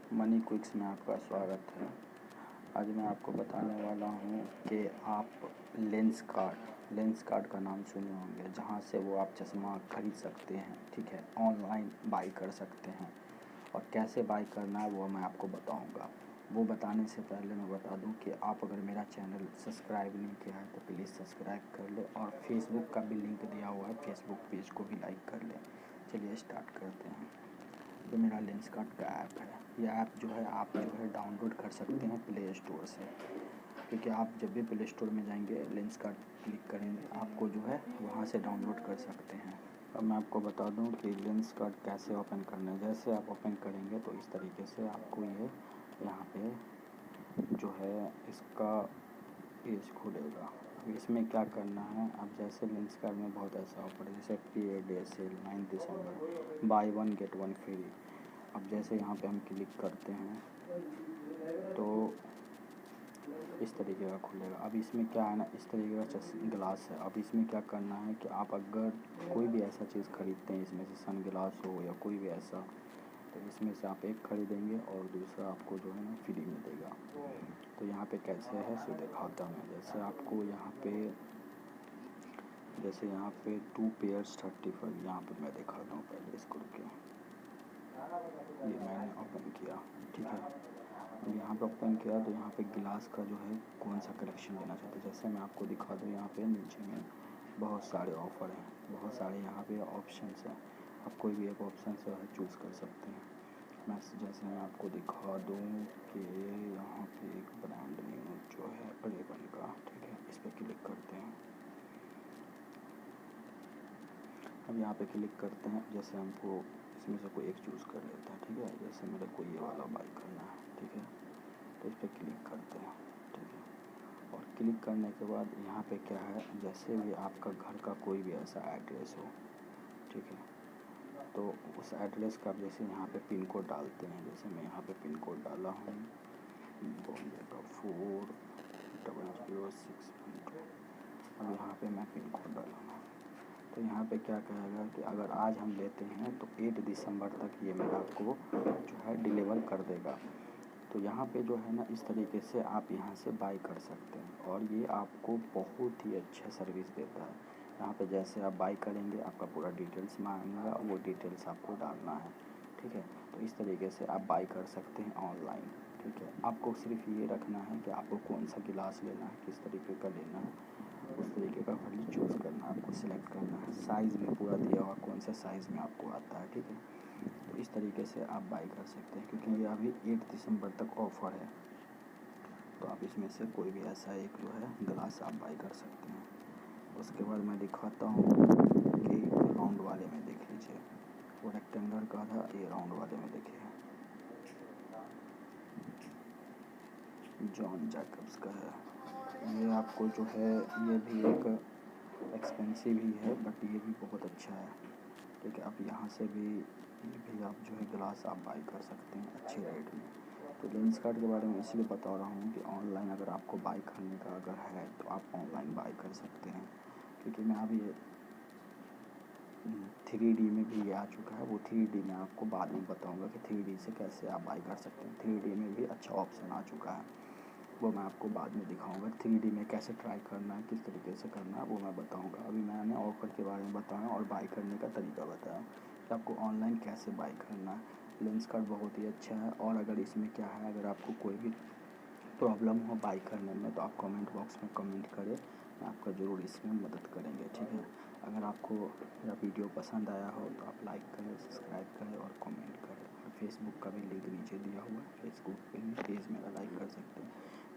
Money क्विक्स में आपका स्वागत है। आज मैं आपको बताने वाला हूँ कि आप लेंसकार्ट का नाम सुने होंगे, जहाँ से वो आप चश्मा खरीद सकते हैं। ठीक है, ऑनलाइन बाई कर सकते हैं और कैसे बाई करना है वो मैं आपको बताऊँगा। वो बताने से पहले मैं बता दूँ कि आप अगर मेरा चैनल सब्सक्राइब नहीं किया है तो प्लीज़ सब्सक्राइब कर ले और फेसबुक का भी लिंक दिया हुआ है, फेसबुक पेज को भी लाइक कर लें। चलिए स्टार्ट करते हैं। ये मेरा लेंसकार्ट का ऐप है। यह ऐप जो है आप जो है डाउनलोड कर सकते हैं प्ले स्टोर से, क्योंकि आप जब भी प्ले स्टोर में जाएंगे लेंसकार्ट क्लिक करेंगे आपको जो है वहाँ से डाउनलोड कर सकते हैं। अब मैं आपको बता दूं कि लेंसकार्ट कैसे ओपन करना है। जैसे आप ओपन करेंगे तो इस तरीके से आपको ये यहाँ पे जो है इसका पेज खुलेगा। अब इसमें क्या करना है, अब जैसे लेंसकार्ट में बहुत ऐसा ऑफर है, जैसे डे सेल 9 दिसंबर बाई 1 गेट 1 फ्री। अब जैसे यहाँ पे हम क्लिक करते हैं तो इस तरीके का खुलेगा। अब इसमें क्या है ना, इस तरीके का ग्लास है। अब इसमें क्या करना है कि आप अगर कोई भी ऐसा चीज़ खरीदते हैं, इसमें से सन ग्लास हो या कोई भी ऐसा, तो इसमें से आप एक खरीदेंगे और दूसरा आपको जो है ना फ्री मिलेगा। तो यहाँ पे कैसे है सो दिखाता हूँ। जैसे आपको यहाँ पे 2 पेयर्स 35, यहाँ पे मैं दिखाता हूँ पहले इसको रुके। ये मैंने ओपन किया, ठीक है। अब यहाँ पे ओपन किया तो यहाँ पे गिलास का जो है कौन सा कलेक्शन लेना चाहते हैं, जैसे मैं आपको दिखा दूँ। यहाँ पे नीचे में बहुत सारे ऑफ़र हैं, बहुत सारे यहाँ पे ऑप्शंस हैं। आप कोई भी एक ऑप्शन से चूज़ कर सकते हैं। जैसे मैं आपको दिखा दूँ कि यहाँ पे एक ब्रांड न्यू जो है अरेबन का, ठीक है, इस पर क्लिक करते हैं। अब यहाँ पे क्लिक करते हैं। जैसे हमको इसमें से कोई एक चूज़ कर लेते हैं, ठीक है। जैसे मेरे को ये वाला बाई करना है, ठीक है, तो इस पर क्लिक करते हैं, ठीक है। और क्लिक करने के बाद यहाँ पे क्या है, जैसे भी आपका घर का कोई भी ऐसा एड्रेस हो, ठीक है, तो उस एड्रेस का जैसे यहाँ पे पिन कोड डालते हैं। जैसे मैं यहाँ पे पिन कोड डाला हूँ बॉम्बे का 400612। अब यहाँ पे मैं पिन कोड डालूँगा तो यहाँ पे क्या कहेगा कि अगर आज हम लेते हैं तो 8 दिसंबर तक ये मेरा आपको जो है डिलीवर कर देगा। तो यहाँ पे जो है ना, इस तरीके से आप यहाँ से बाई कर सकते हैं और ये आपको बहुत ही अच्छा सर्विस देता है। यहाँ पे जैसे आप बाई करेंगे आपका पूरा डिटेल्स मांगेगा, वो डिटेल्स आपको डालना है, ठीक है। तो इस तरीके से आप बाई कर सकते हैं ऑनलाइन, ठीक है। आपको सिर्फ ये रखना है कि आपको कौन सा गिलास लेना है, किस तरीके का लेना है, उस तरीके का खाली चूज़ करना है, आपको सिलेक्ट करना है। साइज़ में पूरा दिया हुआ कौन सा साइज़ में आपको आता है, ठीक है। तो इस तरीके से आप बाई कर सकते हैं, क्योंकि ये अभी 8 दिसंबर तक ऑफ़र है। तो आप इसमें से कोई भी ऐसा एक जो है ग्लास आप बाई कर सकते हैं। उसके बाद मैं दिखाता हूँ कि राउंड वाले में देख लीजिए। वो रेक्टेंगल का था, ये राउंड वाले में देखिए जॉन जैकब्स का है। ये आपको जो है ये भी एक एक्सपेंसिव ही है, बट ये भी बहुत अच्छा है, ठीक है। आप यहाँ से भी आप जो है ग्लास आप बाई कर सकते हैं अच्छे रेट में। तो लेंसकार्ट के बारे में इसलिए बता रहा हूँ कि ऑनलाइन अगर आपको बाई करने का अगर है तो आप ऑनलाइन बाई कर सकते हैं, क्योंकि मैं अभी 3D में भी ये आ चुका है। वो 3D में आपको बाद में बताऊँगा कि 3D से कैसे आप बाई कर सकते हैं। 3D में भी अच्छा ऑप्शन आ चुका है, वो मैं आपको बाद में दिखाऊंगा। 3D में कैसे ट्राई करना है, किस तरीके से करना है, वो मैं बताऊंगा। अभी मैंने ऑफ़र के बारे में बताया और बाई करने का तरीका बताया कि आपको ऑनलाइन कैसे बाई करना है। लेंसकार्ट बहुत ही अच्छा है। और अगर इसमें क्या है, अगर आपको कोई भी प्रॉब्लम हो बाई करने में तो आप कमेंट बॉक्स में कमेंट करें, मैं आपका ज़रूर इसमें मदद करेंगे, ठीक है। अगर आपको मेरा वीडियो पसंद आया हो तो आप लाइक करें, सब्सक्राइब करें और कमेंट करें। और फेसबुक का भी लिंक नीचे दिया हुआ है, फेसबुक पे भी पेज मेरा लाइक कर सकते हैं।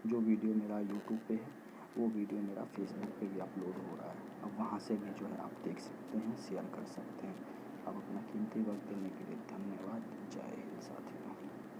जो वीडियो मेरा यूट्यूब पे है वो वीडियो मेरा फेसबुक पे भी अपलोड हो रहा है। अब वहाँ से भी जो है आप देख सकते हैं, शेयर कर सकते हैं। अब अपना कीमती वक्त देने के लिए धन्यवाद। जय हिंद साथियों।